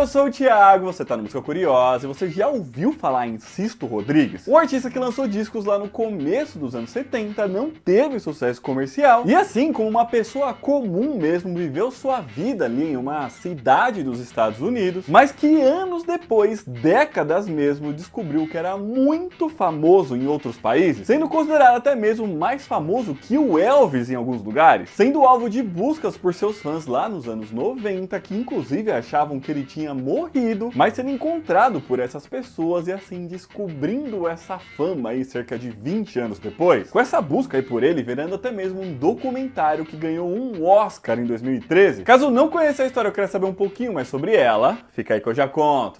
Eu sou o Thiago, você tá no Música Curiosa e você já ouviu falar em Sisto Rodrigues? O artista que lançou discos lá no começo dos anos 70 não teve sucesso comercial e assim como uma pessoa comum mesmo viveu sua vida ali em uma cidade dos Estados Unidos, mas que anos depois, décadas mesmo, descobriu que era muito famoso em outros países, sendo considerado até mesmo mais famoso que o Elvis em alguns lugares, sendo alvo de buscas por seus fãs lá nos anos 90, que inclusive achavam que ele tinha morrido, mas sendo encontrado por essas pessoas e assim descobrindo essa fama aí cerca de 20 anos depois. Com essa busca aí por ele, virando até mesmo um documentário que ganhou um Oscar em 2013. Caso não conheça a história ou queira saber um pouquinho mais sobre ela, fica aí que eu já conto.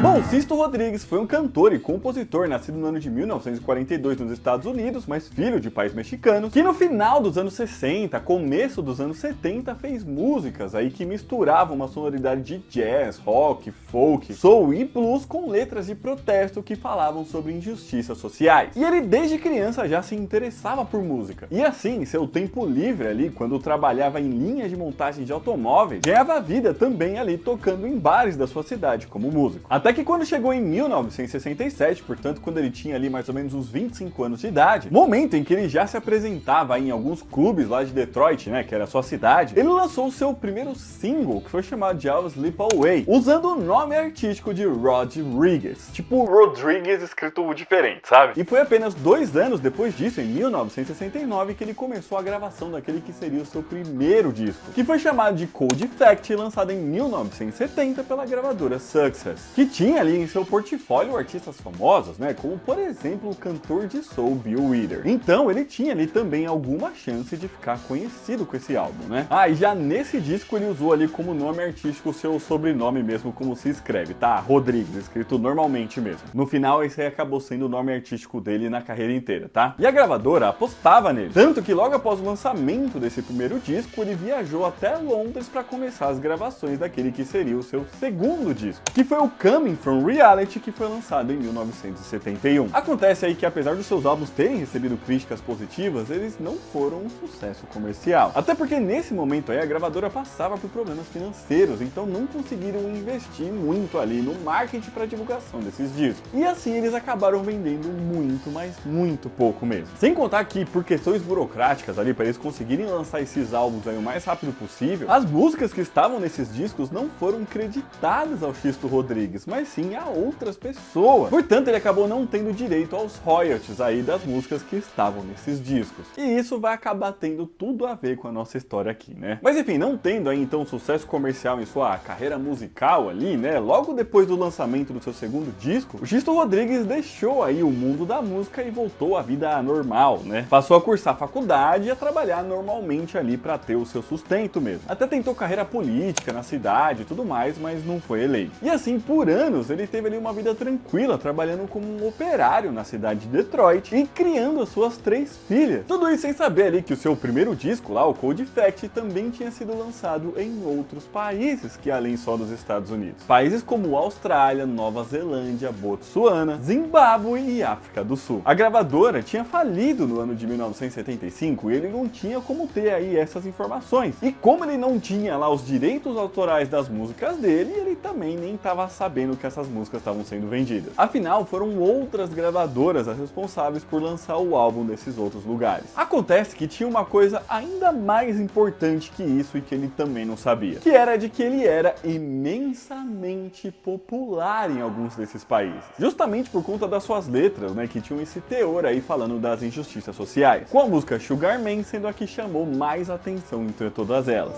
Bom, Sisto Rodrigues foi um cantor e compositor nascido no ano de 1942 nos Estados Unidos, mas filho de pais mexicanos, que no final dos anos 60, começo dos anos 70, fez músicas aí que misturavam uma sonoridade de jazz, rock, folk, soul e blues com letras de protesto que falavam sobre injustiças sociais. E ele desde criança já se interessava por música. E assim, em seu tempo livre ali, quando trabalhava em linha de montagem de automóveis, ganhava vida também ali tocando em bares da sua cidade como músico. Até que quando chegou em 1967, portanto quando ele tinha ali mais ou menos uns 25 anos de idade, momento em que ele já se apresentava em alguns clubes lá de Detroit, né, que era a sua cidade, ele lançou o seu primeiro single, que foi chamado de I'll Slip Away, usando o nome artístico de Rodrigues, tipo Rodrigues escrito diferente, sabe? E foi apenas 2 anos depois disso, em 1969, que ele começou a gravação daquele que seria o seu primeiro disco, que foi chamado de Cold Fact, lançado em 1970 pela gravadora Success, que tinha ali em seu portfólio artistas famosos, né, como por exemplo o cantor de soul Bill Withers. Então ele tinha ali também alguma chance de ficar conhecido com esse álbum, né? Ah, e já nesse disco ele usou ali como nome artístico o seu sobrenome mesmo, como se escreve, tá? Rodrigues, escrito normalmente mesmo. No final esse aí acabou sendo o nome artístico dele na carreira inteira, tá? E a gravadora apostava nele, tanto que logo após o lançamento desse primeiro disco, ele viajou até Londres para começar as gravações daquele que seria o seu segundo disco, que foi o Coming From Reality, que foi lançado em 1971. Acontece aí que apesar dos seus álbuns terem recebido críticas positivas, eles não foram um sucesso comercial. Até porque nesse momento aí a gravadora passava por problemas financeiros, então não conseguiram investir muito ali no marketing para divulgação desses discos. E assim eles acabaram vendendo muito, mas muito pouco mesmo. Sem contar que por questões burocráticas ali, para eles conseguirem lançar esses álbuns aí o mais rápido possível, as músicas que estavam nesses discos não foram creditadas ao Sisto Rodrigues, mas sim a outras pessoas. Portanto, ele acabou não tendo direito aos royalties aí das músicas que estavam nesses discos. E isso vai acabar tendo tudo a ver com a nossa história aqui, né? Mas enfim, não tendo aí então sucesso comercial em sua carreira musical ali, né? Logo depois do lançamento do seu segundo disco, o Sisto Rodrigues deixou aí o mundo da música e voltou à vida normal, né? Passou a cursar faculdade e a trabalhar normalmente ali para ter o seu sustento mesmo. Até tentou carreira política na cidade e tudo mais, mas não foi eleito. E assim, por anos, ele teve ali uma vida tranquila, trabalhando como um operário na cidade de Detroit e criando as suas 3 filhas. Tudo isso sem saber ali que o seu primeiro disco lá, o Cold Fact, também tinha sido lançado em outros países que além só dos Estados Unidos. Países como Austrália, Nova Zelândia, Botsuana, Zimbábue e África do Sul. A gravadora tinha falido no ano de 1975 e ele não tinha como ter aí essas informações. E como ele não tinha lá os direitos autorais das músicas dele, ele também nem estava sabendo que essas músicas estavam sendo vendidas. Afinal, foram outras gravadoras as responsáveis por lançar o álbum desses outros lugares. Acontece que tinha uma coisa ainda mais importante que isso e que ele também não sabia, que era de que ele era imensamente popular em alguns desses países, justamente por conta das suas letras, né, que tinham esse teor aí falando das injustiças sociais, com a música Sugar Man sendo a que chamou mais atenção entre todas elas.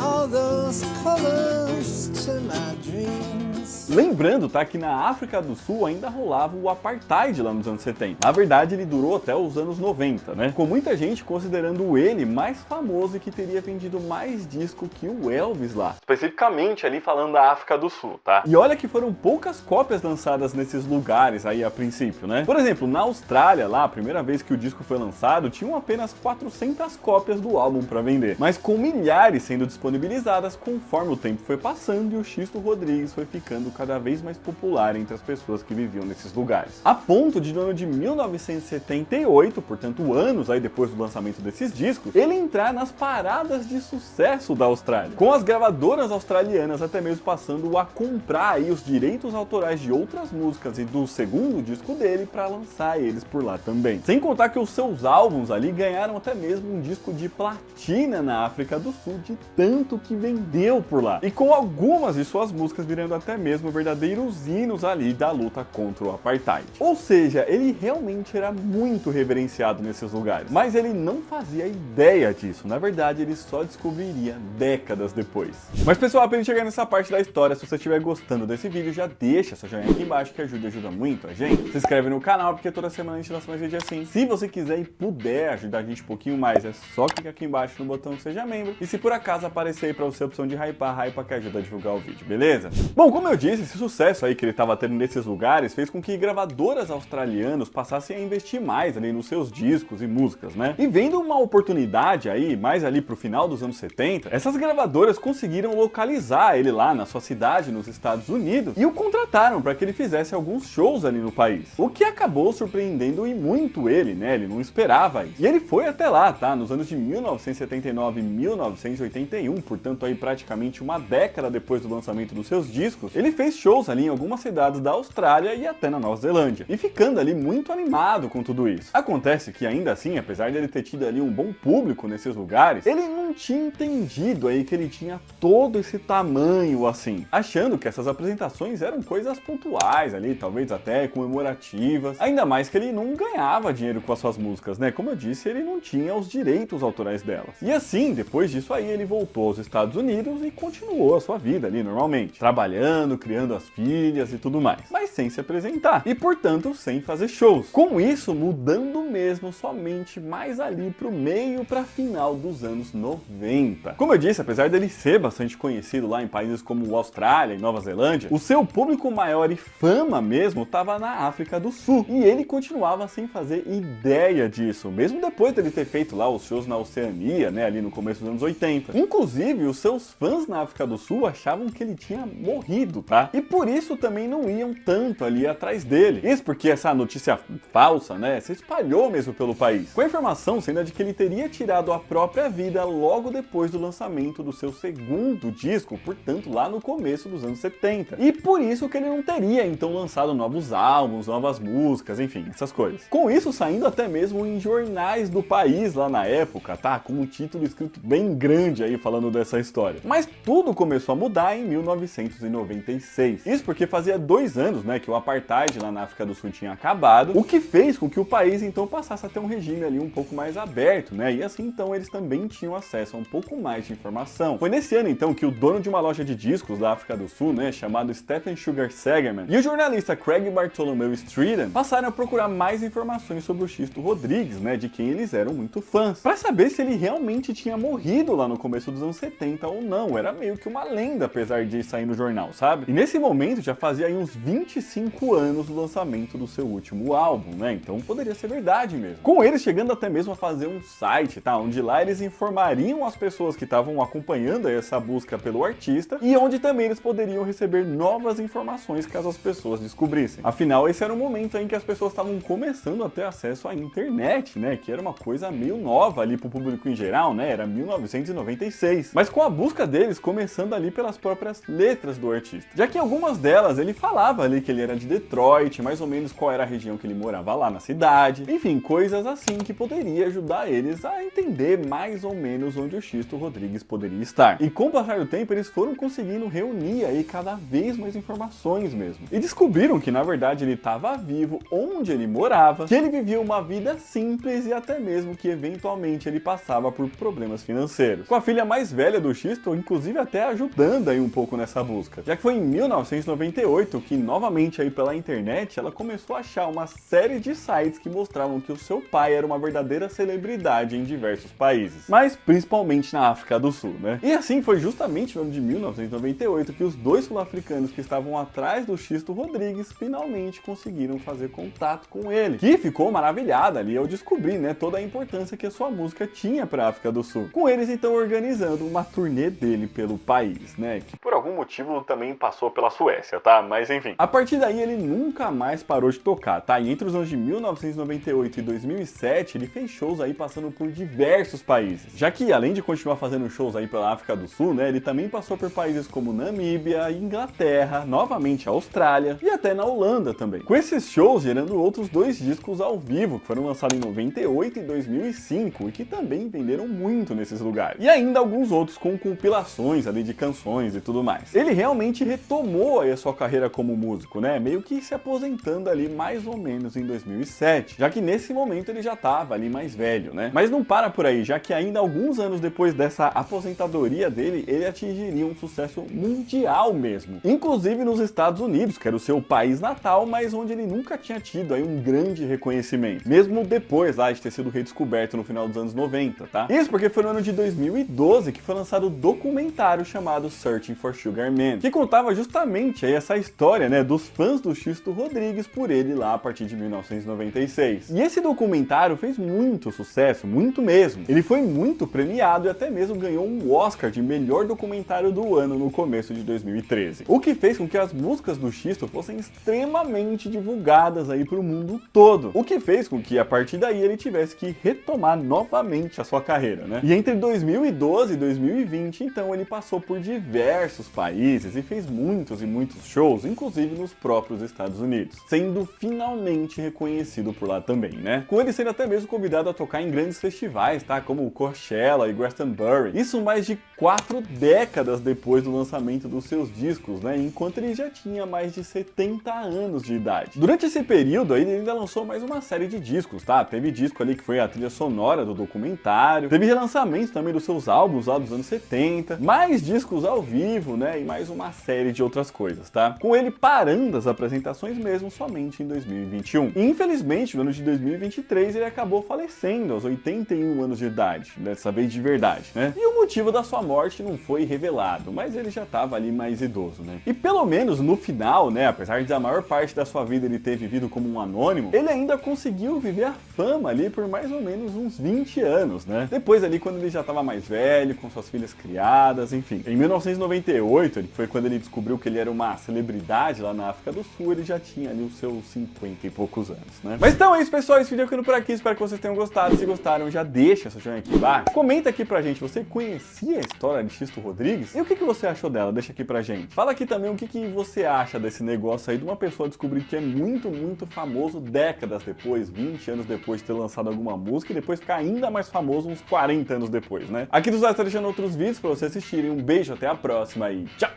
All those colors to my dreams. Lembrando, tá, que na África do Sul ainda rolava o Apartheid lá nos anos 70. Na verdade, ele durou até os anos 90, né? Com muita gente considerando ele mais famoso e que teria vendido mais disco que o Elvis lá. Especificamente ali falando da África do Sul, tá? E olha que foram poucas cópias lançadas nesses lugares aí a princípio, né? Por exemplo, na Austrália, lá, a primeira vez que o disco foi lançado, tinham apenas 400 cópias do álbum para vender, mas com milhares sendo disponibilizadas conforme o tempo foi passando e o Sisto Rodrigues foi ficando ficando cada vez mais popular entre as pessoas que viviam nesses lugares. A ponto de, no ano de 1978, portanto anos aí depois do lançamento desses discos, ele entrar nas paradas de sucesso da Austrália, com as gravadoras australianas até mesmo passando a comprar aí os direitos autorais de outras músicas e do segundo disco dele para lançar eles por lá também. Sem contar que os seus álbuns ali ganharam até mesmo um disco de platina na África do Sul, de tanto que vendeu por lá. E com algumas de suas músicas virando até mesmo verdadeiros hinos ali da luta contra o apartheid. Ou seja, ele realmente era muito reverenciado nesses lugares, mas ele não fazia ideia disso. Na verdade, ele só descobriria décadas depois. Mas pessoal, pra gente chegar nessa parte da história, se você estiver gostando desse vídeo, já deixa seu joinha aqui embaixo, que ajuda muito a gente. Se inscreve no canal, porque toda semana a gente lança mais vídeo assim. Se você quiser e puder ajudar a gente um pouquinho mais, é só clicar aqui embaixo no botão Seja Membro. E se por acaso aparecer aí pra você a opção de hypa que ajuda a divulgar o vídeo, beleza? Bom, como eu disse, esse sucesso aí que ele tava tendo nesses lugares fez com que gravadoras australianas passassem a investir mais ali nos seus discos e músicas, né? E vendo uma oportunidade aí, mais ali pro final dos anos 70, essas gravadoras conseguiram localizar ele lá na sua cidade, nos Estados Unidos, e o contrataram para que ele fizesse alguns shows ali no país. O que acabou surpreendendo e muito ele, né? Ele não esperava isso. E ele foi até lá, tá? Nos anos de 1979 e 1981, portanto aí praticamente uma década depois do lançamento dos seus discos, ele fez shows ali em algumas cidades da Austrália e até na Nova Zelândia, e ficando ali muito animado com tudo isso. Acontece que ainda assim, apesar de ele ter tido ali um bom público nesses lugares, ele não tinha entendido aí que ele tinha todo esse tamanho assim, achando que essas apresentações eram coisas pontuais ali, talvez até comemorativas, ainda mais que ele não ganhava dinheiro com as suas músicas, né? Como eu disse, ele não tinha os direitos autorais delas. E assim, depois disso aí, ele voltou aos Estados Unidos e continuou a sua vida ali normalmente, trabalhando, criando as filhas e tudo mais, mas sem se apresentar e, portanto, sem fazer shows. Com isso, mudando mesmo somente mais ali pro meio pra final dos anos 90. Como eu disse, apesar dele ser bastante conhecido lá em países como Austrália e Nova Zelândia, o seu público maior e fama mesmo estava na África do Sul, e ele continuava sem fazer ideia disso, mesmo depois dele ter feito lá os shows na Oceania, né, ali no começo dos anos 80. Inclusive, os seus fãs na África do Sul achavam que ele tinha morrido, tá? E por isso também não iam tanto ali atrás dele. Isso porque essa notícia falsa, né, se espalhou mesmo pelo país, com a informação sendo de que ele teria tirado a própria vida logo depois do lançamento do seu segundo disco, portanto lá no começo dos anos 70. E por isso que ele não teria então lançado novos álbuns, novas músicas, enfim, essas coisas. Com isso saindo até mesmo em jornais do país lá na época, tá? Com um título escrito bem grande aí falando dessa história. Mas tudo começou a mudar em 1996. Isso porque fazia 2 anos, né, que o apartheid lá na África do Sul tinha acabado, o que fez com que o país então passasse a ter um regime ali um pouco mais aberto, né? E assim então eles também tinham acesso a um pouco mais de informação. Foi nesse ano então que o dono de uma loja de discos da África do Sul, né, chamado Stephen Sugar Segerman, e o jornalista Craig Bartholomew Streeton passaram a procurar mais informações sobre o Xisto Rodrigues, né, de quem eles eram muito fãs, para saber se ele realmente tinha morrido lá no começo dos anos 70 ou não. Era meio que uma lenda, apesar de sair no jornal, sabe? E nesse momento já fazia aí uns 25 anos do lançamento do seu último álbum, né? Então poderia ser verdade mesmo. Com eles chegando até mesmo a fazer um site, tá? Onde lá eles informariam as pessoas que estavam acompanhando essa busca pelo artista, e onde também eles poderiam receber novas informações caso as pessoas descobrissem. Afinal, esse era um momento em que as pessoas estavam começando a ter acesso à internet, né? Que era uma coisa meio nova ali pro público em geral, né? Era 1996. Mas com a busca deles começando ali pelas próprias letras do artista. Já que em algumas delas ele falava ali que ele era de Detroit, mais ou menos qual era a região que ele morava lá na cidade. Enfim, coisas assim que poderia ajudar eles a entender mais ou menos onde o Xisto Rodrigues poderia estar. E com o passar do tempo, eles foram conseguindo reunir aí cada vez mais informações mesmo. E descobriram que, na verdade, ele estava vivo, onde ele morava, que ele vivia uma vida simples e até mesmo que, eventualmente, ele passava por problemas financeiros. Com a filha mais velha do Xisto, inclusive até ajudando aí um pouco nessa busca. Já que foi em 1998 que, novamente aí pela internet, ela começou a achar uma série de sites que mostravam que o seu pai era uma verdadeira celebridade em diversos países, mas principalmente na África do Sul, né? E assim foi justamente no ano de 1998 que os dois sul-africanos que estavam atrás do Xisto Rodrigues finalmente conseguiram fazer contato com ele, que ficou maravilhada ali ao descobrir, né, toda a importância que a sua música tinha para a África do Sul. Com eles então organizando uma turnê dele pelo país, né, que por algum motivo também passou pela Suécia, tá? Mas enfim. A partir daí ele nunca mais parou de tocar, tá? E entre os anos de 1998 e 2007 ele fez shows aí passando por diversos países. Já que além de continuar fazendo shows aí pela África do Sul, né, ele também passou por países como Namíbia, Inglaterra, novamente Austrália e até na Holanda também. Com esses shows gerando outros 2 discos ao vivo que foram lançados em 98 e 2005 e que também venderam muito nesses lugares. E ainda alguns outros com compilações ali de canções e tudo mais. Ele realmente retomou aí a sua carreira como músico, né? Meio que se aposentando ali mais ou menos em 2007, já que nesse momento ele já estava ali mais velho, né? Mas não para por aí, já que ainda alguns anos depois dessa aposentadoria dele, ele atingiria um sucesso mundial mesmo. Inclusive nos Estados Unidos, que era o seu país natal, mas onde ele nunca tinha tido aí um grande reconhecimento. Mesmo depois lá de ter sido redescoberto no final dos anos 90, tá? Isso porque foi no ano de 2012 que foi lançado o documentário chamado Searching for Sugar Man, que contava justamente aí essa história, né, dos fãs do Xisto Rodrigues por ele lá a partir de 1996. E esse documentário fez muito sucesso, muito mesmo. Ele foi muito premiado e até mesmo ganhou um Oscar de melhor documentário do ano no começo de 2013. O que fez com que as músicas do Xisto fossem extremamente divulgadas aí pro mundo todo. O que fez com que a partir daí ele tivesse que retomar novamente a sua carreira, né? E entre 2012 e 2020, então, ele passou por diversos países e fez muitos e muitos shows, inclusive nos próprios Estados Unidos, sendo finalmente reconhecido por lá também, né? Com ele sendo até mesmo convidado a tocar em grandes festivais, tá? Como o Coachella e Glastonbury. Isso mais de 4 décadas depois do lançamento dos seus discos, né? Enquanto ele já tinha mais de 70 anos de idade. Durante esse período aí, ele ainda lançou mais uma série de discos, tá? Teve disco ali que foi a trilha sonora do documentário, teve relançamento também dos seus álbuns lá dos anos 70, mais discos ao vivo, né? E mais uma série de outras coisas, tá? Com ele parando as apresentações mesmo somente em 2021. E infelizmente, no ano de 2023, ele acabou falecendo aos 81 anos de idade, dessa vez de verdade, né? E o motivo da sua morte não foi revelado, mas ele já estava ali mais idoso, né? E pelo menos no final, né, apesar de a maior parte da sua vida ele ter vivido como um anônimo, ele ainda conseguiu viver a fama ali por mais ou menos uns 20 anos, né? Depois ali quando ele já estava mais velho, com suas filhas criadas, enfim. Em 1998, foi quando ele descobriu que ele era uma celebridade lá na África do Sul, ele já tinha ali os seus 50 e poucos anos, né? Mas então é isso, pessoal, esse vídeo ficando por aqui, espero que vocês tenham gostado. Se gostaram, já deixa seu joinha aqui embaixo. Comenta aqui pra gente, você conhecia a história de Xisto Rodrigues? E o que você achou dela? Deixa aqui pra gente. Fala aqui também o que você acha desse negócio aí de uma pessoa descobrir que é muito, muito famoso décadas depois, 20 anos depois de ter lançado alguma música e depois ficar ainda mais famoso uns 40 anos depois, né? Aqui dos lados tá deixando outros vídeos pra vocês assistirem. Um beijo, até a próxima e tchau!